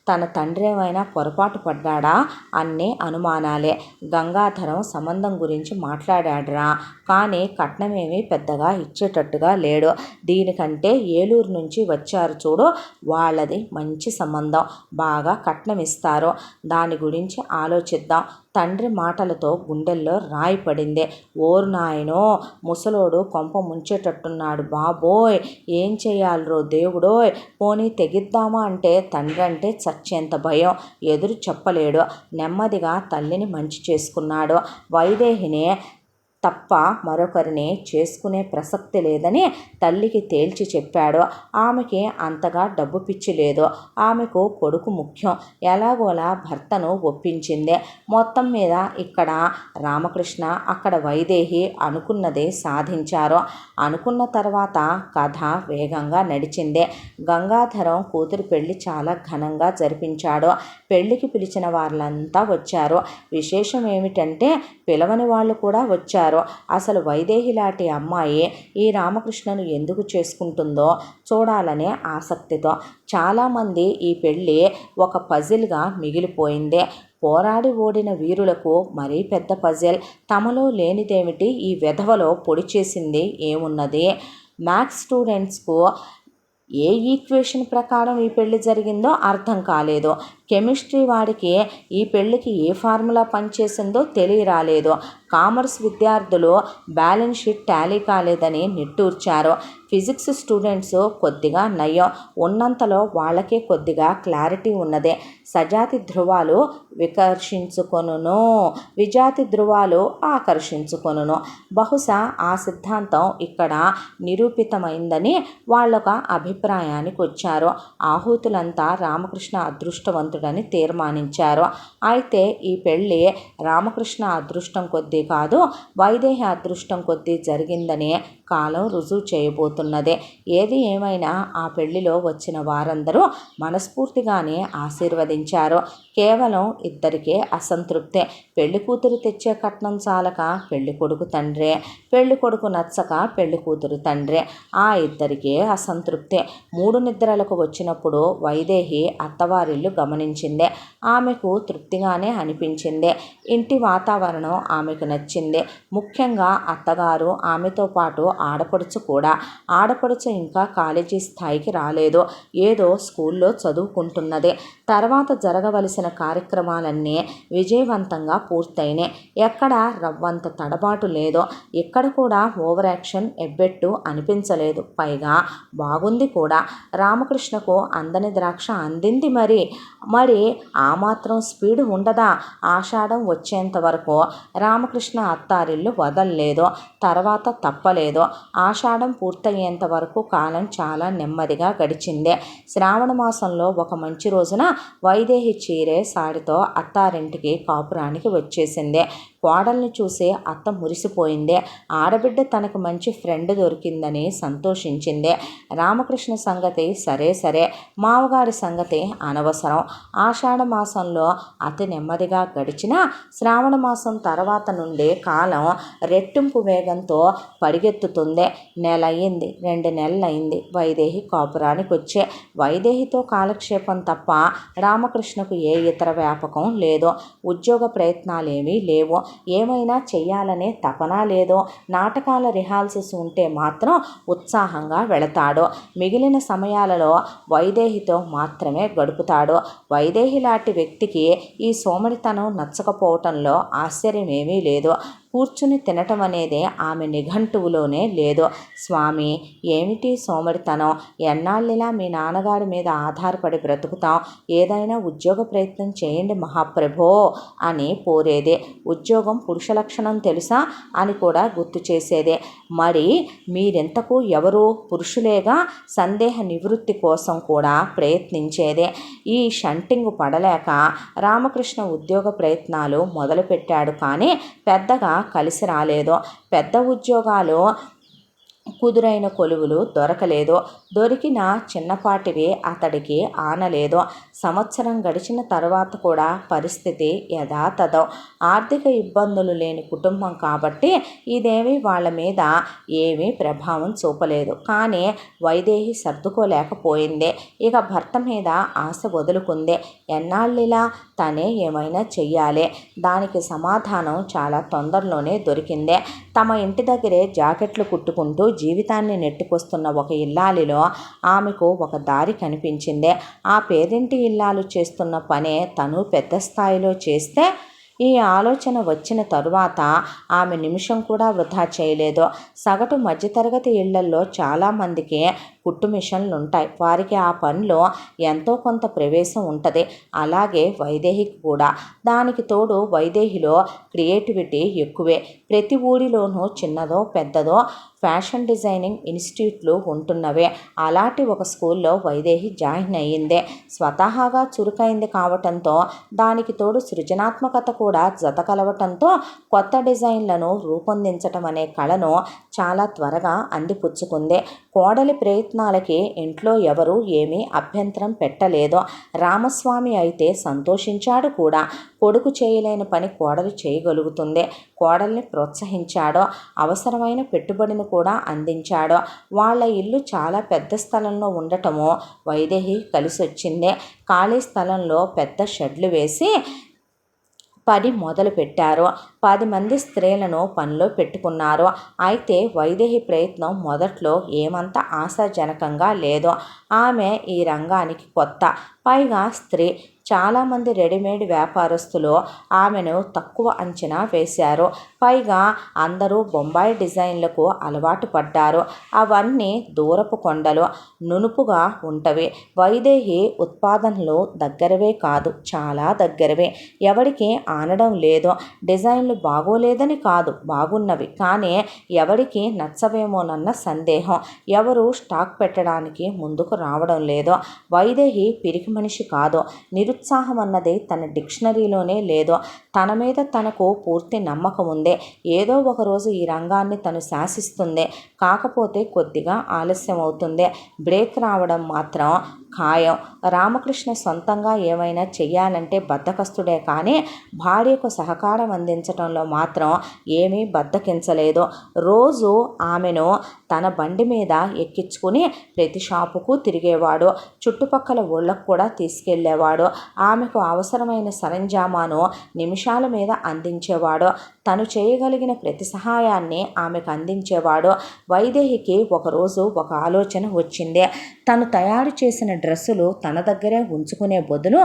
తన తండ్రి ఏమైనా పొరపాటు పడ్డాడా? అన్నీ అనుమానాలే. గంగాధరం సంబంధం గురించి మాట్లాడాడురా, కానీ కట్నమేమీ పెద్దగా ఇచ్చేటట్టుగా లేడు. దీనికంటే ఏలూరు నుంచి వచ్చారు చూడు, వాళ్ళది మంచి సంబంధం. బాగా కట్నం ఇస్తారు. దాని గురించి ఆలోచిద్దాం. తండ్రి మాటలతో గుండెల్లో రాయి పడింది. ఓరు నాయనో, ముసలోడు కొంప ముంచేటట్టున్నాడు బాబోయ్! ఏం చెయ్యాలిరో దేవుడోయ్! పోనీ తెగిద్దామా అంటే తండ్రి అంటే చచ్చేంత భయం. ఎదురు చెప్పలేడు. నెమ్మదిగా తల్లిని మంచి చేసుకున్నాడు. వైదేహిని తప్ప మరొకరిని చేసుకునే ప్రసక్తి లేదని తల్లికి తేల్చి చెప్పాడు. ఆమెకి అంతగా డబ్బు పిచ్చి లేదు. ఆమెకు కొడుకు ముఖ్యం. ఎలాగోలా భర్తను ఒప్పించింది. మొత్తం మీద ఇక్కడ రామకృష్ణ, అక్కడ వైదేహి అనుకున్నదే సాధించారు. అనుకున్న తర్వాత కథ వేగంగా నడిచింది. గంగాధరం కూతురు పెళ్లి చాలా ఘనంగా జరిపించాడు. పెళ్లికి పిలిచిన వాళ్ళంతా వచ్చారు. విశేషం ఏమిటంటే పిలవని వాళ్ళు కూడా వచ్చారు. అసలు వైదేహి లాంటి అమ్మాయి ఈ రామకృష్ణను ఎందుకు చేసుకుంటుందో చూడాలనే ఆసక్తితో చాలామంది ఈ పెళ్ళి ఒక పజిల్గా మిగిలిపోయింది. పోరాడి ఓడిన వీరులకు మరీ పెద్ద పజిల్. తమలో లేనిదేమిటి ఈ వెధవలో పొడి చేసింది ఏమున్నది? మ్యాథ్స్ స్టూడెంట్స్కు ఏ ఈక్వేషన్ ప్రకారం ఈ పెళ్లి జరిగిందో అర్థం కాలేదు. కెమిస్ట్రీ వాడికి ఈ పెళ్ళికి ఏ ఫార్ములా పనిచేసిందో తెలియరాలేదు. కామర్స్ విద్యార్థులు బ్యాలెన్స్ షీట్ టాలీ కాలేదని నిట్టూర్చారు. ఫిజిక్స్ స్టూడెంట్స్ కొద్దిగా నయం. ఉన్నంతలో వాళ్ళకే కొద్దిగా క్లారిటీ ఉన్నదే. సజాతి ధ్రువాలు వికర్షించుకొనును, విజాతి ధ్రువాలు ఆకర్షించుకొనును. బహుశా ఆ సిద్ధాంతం ఇక్కడ నిరూపితమైందని వాళ్ళొక అభిప్రాయానికి వచ్చారు. ఆహూతులంతా రామకృష్ణ అదృష్టవంతుడని తీర్మానించారు. అయితే ఈ పెళ్ళి రామకృష్ణ అదృష్టం కొద్దీ కాదు, వైదేహి అదృష్టం కొద్దీ జరిగిందని కాలం రుజువు చేయబోతున్నదే. ఏది ఏమైనా ఆ పెళ్లిలో వచ్చిన వారందరూ మనస్ఫూర్తిగానే ఆశీర్వదించారు. కేవలం ఇద్దరికే అసంతృప్తే. పెళ్లి కూతురు తెచ్చే కట్నం చాలక పెళ్లి కొడుకు తండ్రే, పెళ్లి కొడుకు నచ్చక పెళ్లి కూతురు తండ్రే. ఆ ఇద్దరికే అసంతృప్తే. 3 నిద్రలకు వచ్చినప్పుడు వైదేహి అత్తవారిల్లు గమనించింది. ఆమెకు తృప్తిగానే అనిపించింది. ఇంటి వాతావరణం ఆమెకు నచ్చింది. ముఖ్యంగా అత్తగారు, ఆమెతో పాటు ఆడపడుచు కూడా. ఆడపడుచు ఇంకా కాలేజీ స్థాయికి రాలేదు. ఏదో స్కూల్లో చదువుకుంటున్నది. తర్వాత జరగవలసిన కార్యక్రమాలన్నీ విజయవంతంగా పూర్తయినాయి. ఎక్కడ రవ్వంత తడబాటు లేదు. ఇక్కడ కూడా ఓవర్ యాక్షన్ ఎబ్బెట్టు అనిపించలేదు. పైగా బాగుంది కూడా. రామకృష్ణకు అందని ద్రాక్ష అందింది. మరి ఆ మాత్రం స్పీడ్ ఉండదా? ఆషాఢం వచ్చేంత వరకు రామకృష్ణ అత్తారిల్లు వదల్లేదు. తర్వాత తప్పలేదు. ఆషాఢం పూర్తయ్యేంత వరకు కాలం చాలా నెమ్మదిగా గడిచింది. శ్రావణ మాసంలో ఒక మంచి రోజున వైదేహి చీరే సాడితో అత్తారింటికి కాపురానికి వచ్చేసింది. కోడల్ని చూసి అత్త మురిసిపోయింది. ఆడబిడ్డ తనకు మంచి ఫ్రెండ్ దొరికిందని సంతోషించింది. రామకృష్ణ సంగతి సరే, మామగారి సంగతి అనవసరం. ఆషాఢ మాసంలో అతి నెమ్మదిగా గడిచిన శ్రావణ మాసం తర్వాత నుండి కాలం రెట్టింపు వేగంతో పరిగెత్తుతుంది. నెల అయింది, 2 నెలలైంది వైదేహి కాపురానికి వచ్చే. వైదేహితో కాలక్షేపం తప్ప రామకృష్ణకు ఏ ఇతర వ్యాపకం లేదు. ఉద్యోగ ప్రయత్నాలేమీ లేవు. ఏమైనా చెయ్యాలనే తపన లేదు. నాటకాల రిహార్సల్స్ ఉంటే మాత్రం ఉత్సాహంగా వెళతాడు. మిగిలిన సమయాలలో వైదేహితో మాత్రమే గడుపుతాడు. వైదేహి లాంటి వ్యక్తికి ఈ సోమరితనం నచ్చకపోవటంలో ఆశ్చర్యమేమీ లేదు. కూర్చుని తినటం అనేది ఆమె నిఘంటువులోనే లేదు. స్వామి, ఏమిటి సోమరితనం? ఎన్నాళ్ళిలా మీ నాన్నగారి మీద ఆధారపడి బ్రతుకుతాం. ఏదైనా ఉద్యోగ ప్రయత్నం చేయండి మహాప్రభో అని కోరేదే. ఉద్యోగం పురుష లక్షణం తెలుసా అని కూడా గుర్తు చేసేదే. మరి మీరెంతకు ఎవరు? పురుషులేగా. సందేహ నివృత్తి కోసం కూడా ప్రయత్నించేదే. ఈ షంటింగ్ పడలేక రామకృష్ణ ఉద్యోగ ప్రయత్నాలు మొదలుపెట్టాడు. కానీ పెద్దగా కలిసి రాలేదు. పెద్ద ఉద్యోగాలు కుదురైన కొలువులు దొరకలేదు. దొరికిన చిన్నపాటివి అతడికి ఆనలేదు. సంవత్సరం గడిచిన తర్వాత కూడా పరిస్థితి యథాతథం. ఆర్థిక ఇబ్బందులు లేని కుటుంబం కాబట్టి ఇదేమీ వాళ్ళ మీద ఏమీ ప్రభావం చూపలేదు. కానీ వైదేహి సర్దుకోలేకపోయింది. ఇక భర్త మీద ఆశ వదులుకుంది. ఎన్నాళ్ళిలా తనే ఏమైనా చెయ్యాలి. దానికి సమాధానం చాలా తొందరలోనే దొరికింది. తమ ఇంటి దగ్గరే జాకెట్లు కుట్టుకుంటూ జీవితాన్ని నెట్టుకొస్తున్న ఒక ఇల్లాలిలో ఆమెకు ఒక దారి కనిపించింది. ఆ పేదింటి ఇల్లాలు చేస్తున్న పనే తను పెద్ద స్థాయిలో చేస్తే ఈ ఆలోచన వచ్చిన తరువాత ఆమె నిమిషం కూడా వృధా చేయలేదు. సగటు మధ్యతరగతి ఇళ్లల్లో చాలామందికి కుట్టు మిషన్లు ఉంటాయి. వారికి ఆ పనిలో ఎంతో కొంత ప్రవేశం ఉంటుంది. అలాగే వైదేహికి కూడా. దానికి తోడు వైదేహిలో క్రియేటివిటీ ఎక్కువే. ప్రతి ఊరిలోనూ చిన్నదో పెద్దదో ఫ్యాషన్ డిజైనింగ్ ఇన్స్టిట్యూట్లు ఉంటున్నవే. అలాంటి ఒక స్కూల్లో వైదేహి జాయిన్ అయ్యిందే. స్వతహాగా చురుకైంది కావటంతో, దానికి తోడు సృజనాత్మకత కూడా జత కలవటంతో కొత్త డిజైన్లను రూపొందించటం అనే కళను చాలా త్వరగా అందిపుచ్చుకుంది. కోడలి ప్రయత్నాలకి ఇంట్లో ఎవరూ ఏమీ అభ్యంతరం పెట్టలేదు. రామస్వామి అయితే సంతోషించాడు కూడా. కొడుకు చేయలేని పని కోడలు చేయగలుగుతుంది. కోడల్ని ప్రోత్సహించాడు. అవసరమైన పెట్టుబడిని కూడా అందించాడు. వాళ్ళ ఇల్లు చాలా పెద్ద స్థలంలో ఉండటము వైదేహి కలిసొచ్చింది. ఖాళీ స్థలంలో పెద్ద షెడ్లు వేసి పని మొదలుపెట్టారు. 10 మంది స్త్రీలను పనిలో పెట్టుకున్నారు. అయితే వైదేహి ప్రయత్నం మొదట్లో ఏమంత ఆశాజనకంగా లేదు. ఆమె ఈ రంగానికి కొత్త. పైగా స్త్రీ. చాలామంది రెడీమేడ్ వ్యాపారస్తులు ఆమెను తక్కువ అంచనా వేశారు. పైగా అందరూ బొంబాయి డిజైన్లకు అలవాటు పడ్డారు. అవన్నీ దూరపు కొండలు, నునుపుగా ఉంటవి. వైదేహి ఉత్పాదనలు దగ్గరవే కాదు, చాలా దగ్గరవే. ఎవరికి ఆనడం లేదు. డిజైన్లు బాగోలేదని కాదు, బాగున్నవి. కానీ ఎవరికి నచ్చవేమోనన్న సందేహం. ఎవరు స్టాక్ పెట్టడానికి ముందుకు రావడం లేదు. వైదేహి పిరికి మనిషి కాదు. నిరుత్సాహం అన్నది తన డిక్షనరీలోనే లేదు. తన మీద తనకు పూర్తి నమ్మకం ఉంది. ఏదో ఒకరోజు ఈ రంగాన్ని తను శాసిస్తుంది. కాకపోతే కొద్దిగా ఆలస్యం అవుతుంది. బ్రేక్ రావడం మాత్రం ఖాయం. రామకృష్ణ సొంతంగా ఏమైనా చెయ్యాలంటే బద్ధకస్తుడే కానీ భార్యకు సహకారం అందించడంలో మాత్రం ఏమీ బద్ధకించలేదు. రోజు ఆమెను తన బండి మీద ఎక్కించుకుని ప్రతి షాపుకు తిరిగేవాడు. చుట్టుపక్కల ఊళ్ళకు కూడా తీసుకెళ్లేవాడు. ఆమెకు అవసరమైన సరంజామాను నిమిషాల మీద అందించేవాడు. తను చేయగలిగిన ప్రతి సహాయాన్ని ఆమెకు అందించేవాడు. వైదేహికి ఒకరోజు ఒక ఆలోచన వచ్చింది. తను తయారు చేసిన డ్రెస్సులు తన దగ్గరే ఉంచుకునే బదులు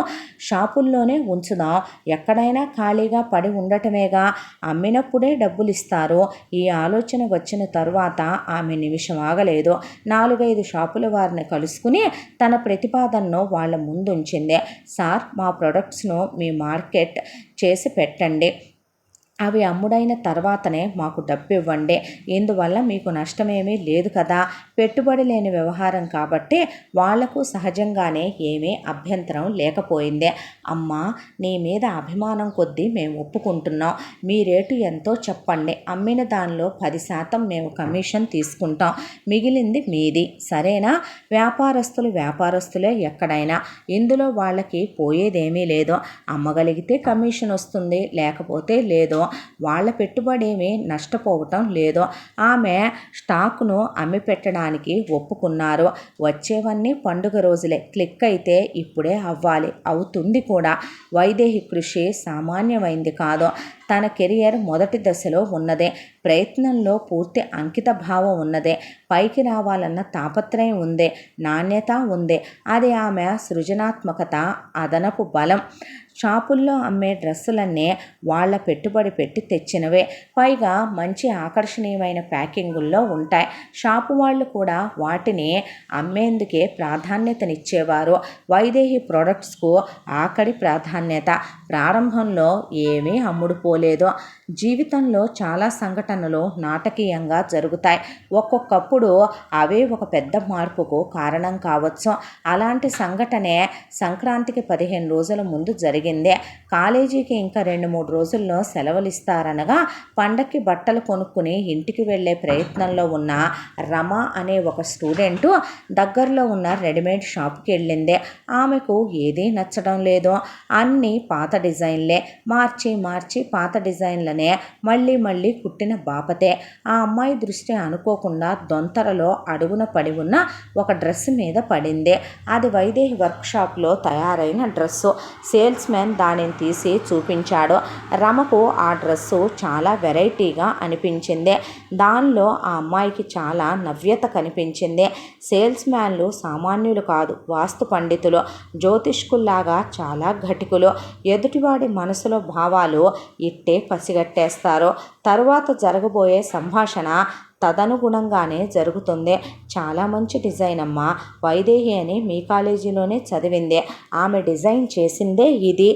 షాపుల్లోనే ఉంచుదాం. ఎక్కడైనా ఖాళీగా పడి ఉండటమేగా, అమ్మినప్పుడే డబ్బులు ఇస్తారు. ఈ ఆలోచన వచ్చిన తరువాత ఆమె నిమిషం ఆగలేదు. 4-5 షాపుల వారిని కలుసుకుని తన ప్రతిపాదనను వాళ్ళ ముందుంచింది. సార్, మా ప్రొడక్ట్స్ను మీ మార్కెట్ చేసి పెట్టండి. అవి అమ్ముడైన తర్వాతనే మాకు డబ్బు ఇవ్వండి. ఇందువల్ల మీకు నష్టమేమీ లేదు కదా. పెట్టుబడి లేని వ్యవహారం కాబట్టి వాళ్లకు సహజంగానే ఏమీ అభ్యంతరం లేకపోయింది. అమ్మా, నీ మీద అభిమానం కొద్దీ మేము ఒప్పుకుంటున్నాం. మీ రేటు ఎంతో చెప్పండి. అమ్మిన దానిలో 10% మేము కమిషన్ తీసుకుంటాం. మిగిలింది మీది. సరేనా? వ్యాపారస్తులే ఎక్కడైనా. ఇందులో వాళ్ళకి పోయేదేమీ లేదు. అమ్మగలిగితే కమిషన్ వస్తుంది, లేకపోతే లేదు. వాళ్ళ పెట్టుబడి ఏమీ నష్టపోవటం లేదు. ఆమె స్టాకును అమ్మి పెట్టడానికి ఒప్పుకున్నారు. వచ్చేవన్నీ పండుగ రోజులే. క్లిక్ అయితే ఇప్పుడే అవ్వాలి. అవుతుంది కూడా. వైదేహి కృషి సామాన్యమైంది కాదు. తన కెరియర్ మొదటి దశలో ఉన్నదే. ప్రయత్నంలో పూర్తి అంకిత భావం ఉన్నదే. పైకి రావాలన్న తాపత్రయం ఉంది. నాణ్యత ఉంది. అది ఆమె సృజనాత్మకత అదనపు బలం. షాపుల్లో అమ్మే డ్రెస్సులన్నీ వాళ్ళ పెట్టుబడి పెట్టి తెచ్చినవే. పైగా మంచి ఆకర్షణీయమైన ప్యాకింగుల్లో ఉంటాయి. షాపు వాళ్ళు కూడా వాటిని అమ్మేందుకే ప్రాధాన్యతనిచ్చేవారు. వైదేహి ప్రొడక్ట్స్కు ఆఖరి ప్రాధాన్యత. ప్రారంభంలో ఏమీ అమ్ముడుపోలేదు. జీవితంలో చాలా సంఘటనలు నాటకీయంగా జరుగుతాయి. ఒక్కొక్కప్పుడు అవే ఒక పెద్ద మార్పుకు కారణం కావచ్చు. అలాంటి సంఘటనే సంక్రాంతికి 15 రోజుల ముందు జరిగింది. కాలేజీకి ఇంకా 2-3 రోజుల్లో సెలవులు ఇస్తారనగా పండక్కి బట్టలు కొనుక్కుని ఇంటికి వెళ్ళే ప్రయత్నంలో ఉన్న రమ అనే ఒక స్టూడెంటు దగ్గరలో ఉన్న రెడీమేడ్ షాప్కి వెళ్ళింది. ఆమెకు ఏదీ నచ్చడం లేదు. అన్నీ పాత డిజైన్లే. మార్చి పాత డిజైన్లన్నీ కావాలనే మళ్ళీ మళ్ళీ కుట్టిన బాపతే. ఆ అమ్మాయి దృష్టి అనుకోకుండా దొంతరలో అడుగున పడి ఉన్న ఒక డ్రెస్ మీద పడింది. అది వైదేహి వర్క్షాప్లో తయారైన డ్రెస్సు. సేల్స్ మ్యాన్ దానిని తీసి చూపించాడు. రమకు ఆ డ్రెస్సు చాలా వెరైటీగా అనిపించింది. దానిలో ఆ అమ్మాయికి చాలా నవ్యత కనిపించింది. సేల్స్ మ్యాన్లు సామాన్యులు కాదు, వాస్తు పండితులు, జ్యోతిష్కుల్లాగా చాలా ఘటికులు. ఎదుటివాడి మనసులో భావాలు ఇట్టే పసిగట్టేస్తారు. తరువాత జరగబోయే సంభాషణ తదనుగుణంగానే జరుగుతుంది. చాలా మంచి డిజైన్ అమ్మా. వైదేహి అని మీ కాలేజీలోనే చదివింది. ఆమె డిజైన్ చేసిందే ఇది.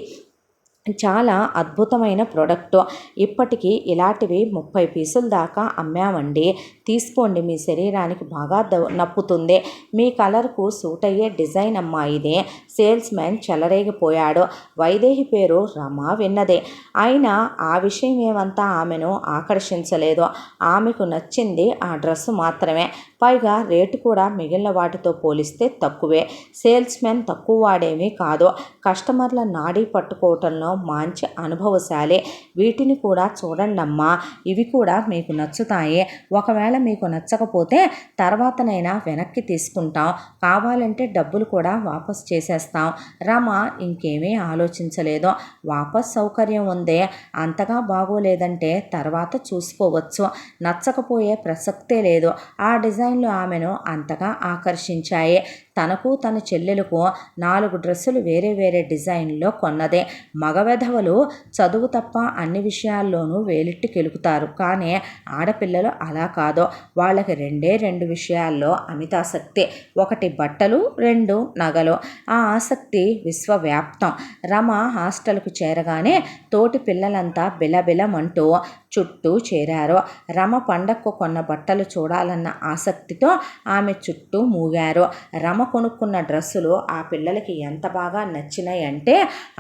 చాలా అద్భుతమైన ప్రోడక్టు. ఇప్పటికీ ఇలాంటివి 30 పీసుల దాకా అమ్మామండి. తీసుకోండి, మీ శరీరానికి బాగా నప్పుతుంది. మీ కలర్కు సూట్ అయ్యే డిజైన్ అమ్మా ఇది. Sales man చెలరేగిపోయాడు. వైదేహి పేరు రమ విన్నదే. అయినా ఆ విషయం ఏమంతా ఆమెను ఆకర్షించలేదు. ఆమెకు నచ్చింది ఆ డ్రెస్సు మాత్రమే. పైగా రేటు కూడా మిగిలిన వాటితో పోలిస్తే తక్కువే. సేల్స్ మ్యాన్ తక్కువ వాడేమీ కాదు. కస్టమర్ల నాడీ పట్టుకోవటంలో మంచి అనుభవశాలి. వీటిని కూడా చూడండమ్మా, ఇవి కూడా మీకు నచ్చుతాయి. ఒకవేళ మీకు నచ్చకపోతే తర్వాతనైనా వెనక్కి తీసుకుంటాం, కావాలంటే డబ్బులు కూడా వాపస్ చేసేస్తాం. రమ ఇంకేమీ ఆలోచించలేదు. వాపస్ సౌకర్యం ఉందే, అంతగా బాగోలేదంటే తర్వాత చూసుకోవచ్చు. నచ్చకపోయే ప్రసక్తే లేదు. ఆ డిజైన్లు ఆమెను అంతగా ఆకర్షించాయి. తనకు తన చెల్లెలకు 4 డ్రెస్సులు వేరే వేరే డిజైన్లో కొన్నదే. మగవెధవలు చదువు తప్ప అన్ని విషయాల్లోనూ వేలెట్టి కెలుకుతారు. కానీ ఆడపిల్లలు అలా కాదు. వాళ్ళకి 2 విషయాల్లో అమితాసక్తి. 1 బట్టలు, 2 నగలు. ఆ ఆసక్తి విశ్వవ్యాప్తం. రమ హాస్టల్కు చేరగానే తోటి పిల్లలంతా బిలబిలమంటూ చుట్టూ చేరారు. రమ పండక్కు కొన్న బట్టలు చూడాలన్న ఆసక్తితో ఆమె చుట్టూ మూగారు. రమ కొనుక్కున్న డ్రెస్సులు ఆ పిల్లలకి ఎంత బాగా నచ్చినాయంటే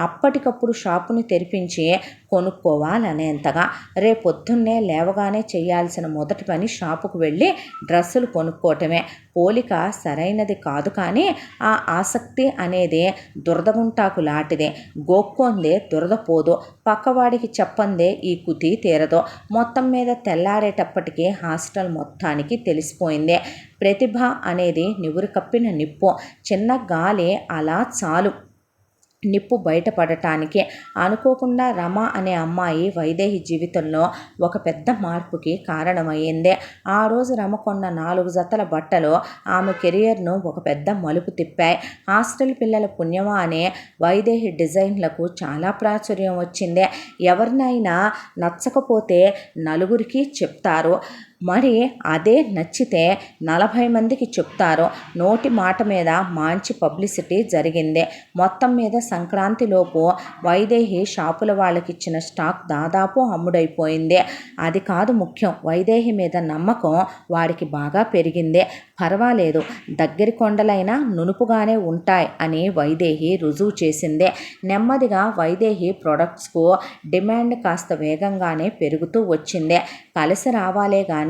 అప్పటికప్పుడు షాపుని తెరిపించి కొనుక్కోవాలనేంతగా. రేపొద్దున్నే లేవగానే చేయాల్సిన మొదటి పని షాపుకు వెళ్ళి డ్రెస్సులు కొనుక్కోవటమే. పోలిక సరైనది కాదు, కానీ ఆ ఆసక్తి అనేది దురదగుంటాకు లాంటిదే. గోక్కొందే దురద పోదు, పక్కవాడికి చెప్పందే ఈ కుతి తీరదు. మొత్తం మీద తెల్లారేటప్పటికీ హాస్టల్ మొత్తానికి తెలిసిపోయింది. ప్రతిభ అనేది నివురు కప్పిన నిప్పు. చిన్న గాలి అలా చాలు నిప్పు బయటపడటానికి. అనుకోకుండా రమ అనే అమ్మాయి వైదేహి జీవితంలో ఒక పెద్ద మార్పుకి కారణమయ్యింది. ఆ రోజు రమ కొన్న 4 జతల బట్టలు ఆమె కెరియర్ను ఒక పెద్ద మలుపు తిప్పాయి. హాస్టల్ పిల్లల పుణ్యమా అనే వైదేహి డిజైన్లకు చాలా ప్రాచుర్యం వచ్చింది. ఎవరినైనా నచ్చకపోతే నలుగురికి చెప్తారు, మరి అదే నచ్చితే 40 మందికి చెప్తారు. నోటి మాట మీద మంచి పబ్లిసిటీ జరిగింది. మొత్తం మీద సంక్రాంతిలోపు వైదేహి షాపుల వాళ్ళకిచ్చిన స్టాక్ దాదాపు అమ్ముడైపోయింది. అది కాదు ముఖ్యం, వైదేహి మీద నమ్మకం వాడికి బాగా పెరిగింది. పర్వాలేదు, దగ్గరి కొండలైనా నునుపుగానే ఉంటాయి అని వైదేహి రుజువు చేసింది. నెమ్మదిగా వైదేహి ప్రొడక్ట్స్కు డిమాండ్ కాస్త వేగంగానే పెరుగుతూ వచ్చింది. కలిసి రావాలే కానీ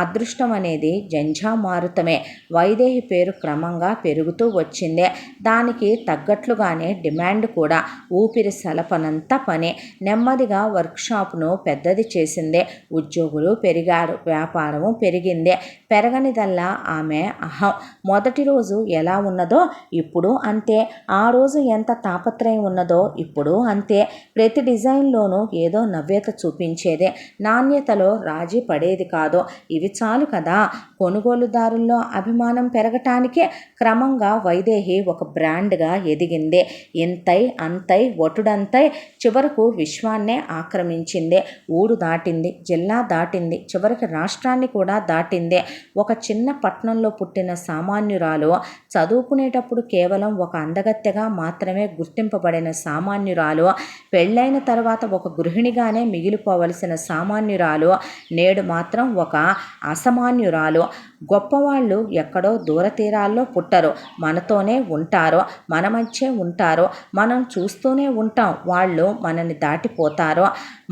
అదృష్టం అనేది జంఝామారుతమే. వైదేహి పేరు క్రమంగా పెరుగుతూ వచ్చింది. దానికి తగ్గట్లుగానే డిమాండ్ కూడా. ఊపిరి సలపనంత పని. నెమ్మదిగా వర్క్షాప్ను పెద్దది చేసింది. ఉద్యోగులు పెరిగారు, వ్యాపారము పెరిగింది. పెరగనిదల్లా ఆమె అహం. మొదటి రోజు ఎలా ఉన్నదో ఇప్పుడు అంతే. ఆ రోజు ఎంత తాపత్రయం ఉన్నదో ఇప్పుడు అంతే. ప్రతి డిజైన్లోనూ ఏదో నవ్యత చూపించేదే, నాణ్యతలో రాజీ పడేది కాదు. ఇవి చాలు కదా. కొనుగోలుదారుల్లో అభిమానం పెరగటానికే క్రమంగా వైదేహి ఒక బ్రాండ్గా ఎదిగింది. ఇంతై అంతై ఒటుడంతై చివరకు విశ్వాన్నే ఆక్రమించింది. ఊరు దాటింది, జిల్లా దాటింది, చివరికి రాష్ట్రాన్ని కూడా దాటింది. ఒక చిన్న పట్టణంలో పుట్టిన సామాన్యురాలు, చదువుకునేటప్పుడు కేవలం ఒక అందగత్తెగా మాత్రమే గుర్తింపబడిన సామాన్యురాలు, పెళ్ళైన తర్వాత ఒక గృహిణిగానే మిగిలిపోవలసిన సామాన్యురాలు, నేడు మాత్రం ఒక అసామాన్యురాలు. గొప్పవాళ్ళు ఎక్కడో దూర తీరాల్లో పుట్టరు, మనతోనే ఉంటారు, మన మధ్య ఉంటారు. మనం చూస్తూనే ఉంటాం వాళ్ళు మనని దాటిపోతారు,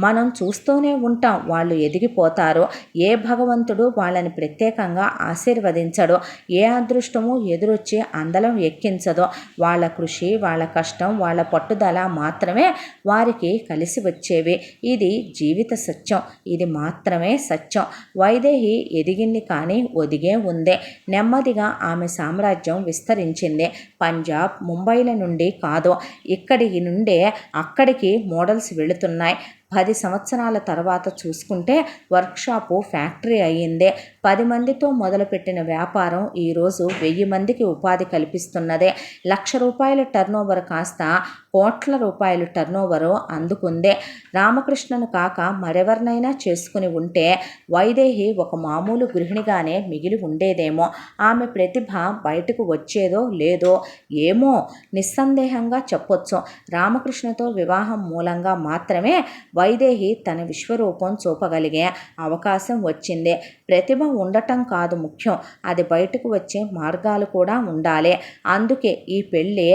మనం చూస్తూనే ఉంటాం వాళ్ళు ఎదిగిపోతారు. ఏ భగవంతుడు వాళ్ళని ప్రత్యేకంగా ఆశీర్వదించడు, ఏ అదృష్టము ఎదురొచ్చి అందలం ఎక్కించదో. వాళ్ళ కృషి, వాళ్ళ కష్టం, వాళ్ళ పట్టుదల మాత్రమే వారికి కలిసి వచ్చేవి. ఇది జీవిత సత్యం, ఇది మాత్రమే సత్యం. వైదేహి ఎదిగింది కానీ ఒదిగే ఉందే. నెమ్మదిగా ఆమె సామ్రాజ్యం విస్తరించింది. పంజాబ్, ముంబైల నుండి కాదు, ఇక్కడి నుండే అక్కడికి మోడల్స్ వెళుతున్నాయి. 10 సంవత్సరాల తర్వాత చూసుకుంటే వర్క్షాపు ఫ్యాక్టరీ అయ్యిందే. 10 మందితో మొదలుపెట్టిన వ్యాపారం ఈరోజు 1000 మందికి ఉపాధి కల్పిస్తున్నదే. ₹1,00,000 టర్నోవర్ కాస్త కోట్ల రూపాయలు టర్నోవరు అందుకుందే. రామకృష్ణను కాక మరెవరినైనా చేసుకుని ఉంటే వైదేహి ఒక మామూలు గృహిణిగానే మిగిలి ఉండేదేమో. ఆమె ప్రతిభ బయటకు వచ్చేదో లేదో ఏమో నిస్సందేహంగా చెప్పొచ్చు. రామకృష్ణతో వివాహం మూలంగా మాత్రమే వైదేహి తన విశ్వరూపం చూపగలిగే అవకాశం వచ్చింది. ప్రతిభ ఉండటం కాదు ముఖ్యం, అది బయటకు వచ్చే మార్గాలు కూడా ఉండాలి. అందుకే ఈ పెళ్ళి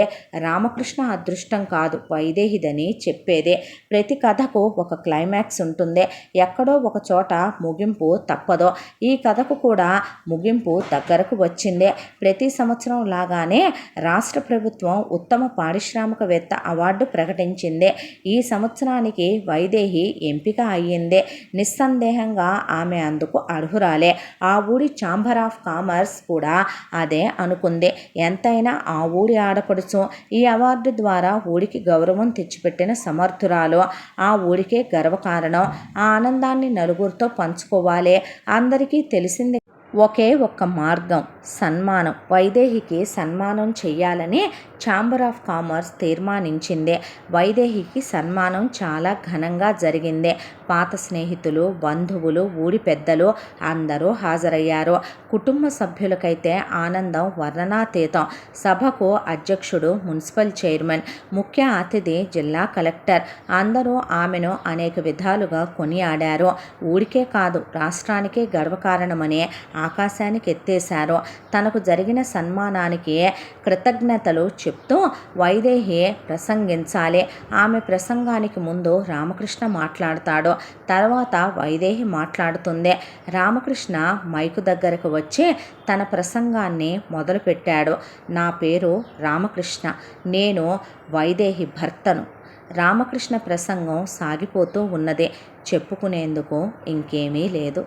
రామకృష్ణ అదృష్టం కాదు, వైదేహిదని చెప్పేదే. ప్రతి కథకు ఒక క్లైమాక్స్ ఉంటుంది, ఎక్కడో ఒక చోట ముగింపు తప్పదు. ఈ కథకు కూడా ముగింపు దగ్గరకు వచ్చిందే. ప్రతి సంవత్సరం లాగానే రాష్ట్ర ప్రభుత్వం ఉత్తమ పారిశ్రామికవేత్త అవార్డు ప్రకటించింది. ఈ సంవత్సరానికి వైదేహి ఎంపిక అయ్యిందే. నిస్సందేహంగా ఆమె అందుకు అర్హురాలే. ఆ ఊరి ఛాంబర్ ఆఫ్ కామర్స్ కూడా అదే అనుకుంది. ఎంతైనా ఆ ఊరి ఆడపడుచు, ఈ అవార్డు ద్వారా ఊరికి గౌరవం తెచ్చిపెట్టిన సమర్థురాలు, ఆ ఊరికే గర్వకారణం. ఆ ఆనందాన్ని నలుగురితో పంచుకోవాలి. అందరికీ తెలిసింది ఒకే ఒక్క మార్గం, సన్మానం. వైదేహికి సన్మానం చెయ్యాలని ఛాంబర్ ఆఫ్ కామర్స్ తీర్మానించింది. వైదేహికి సన్మానం చాలా ఘనంగా జరిగింది. పాత స్నేహితులు, బంధువులు, ఊరి పెద్దలు అందరూ హాజరయ్యారు. కుటుంబ సభ్యులకైతే ఆనందం వర్ణనాతీతం. సభకు అధ్యక్షుడు మున్సిపల్ చైర్మన్, ముఖ్య అతిథి జిల్లా కలెక్టర్. అందరూ ఆమెను అనేక విధాలుగా కొనియాడారు. ఊరికే కాదు, రాష్ట్రానికే గర్వకారణమని ఆకాశానికి ఎత్తేశారు. తనకు జరిగిన సన్మానానికి కృతజ్ఞతలు చెప్తూ వైదేహి ప్రసంగించాలి. ఆమె ప్రసంగానికి ముందు రామకృష్ణ మాట్లాడతాడు, తర్వాత వైదేహి మాట్లాడుతుంది. రామకృష్ణ మైకు దగ్గరకు వచ్చి తన ప్రసంగాన్ని మొదలుపెట్టాడు. నా పేరు రామకృష్ణ, నేను వైదేహి భర్తను. రామకృష్ణ ప్రసంగం సాగిపోతూ ఉన్నది. చెప్పుకునేందుకు ఇంకేమీ లేదు.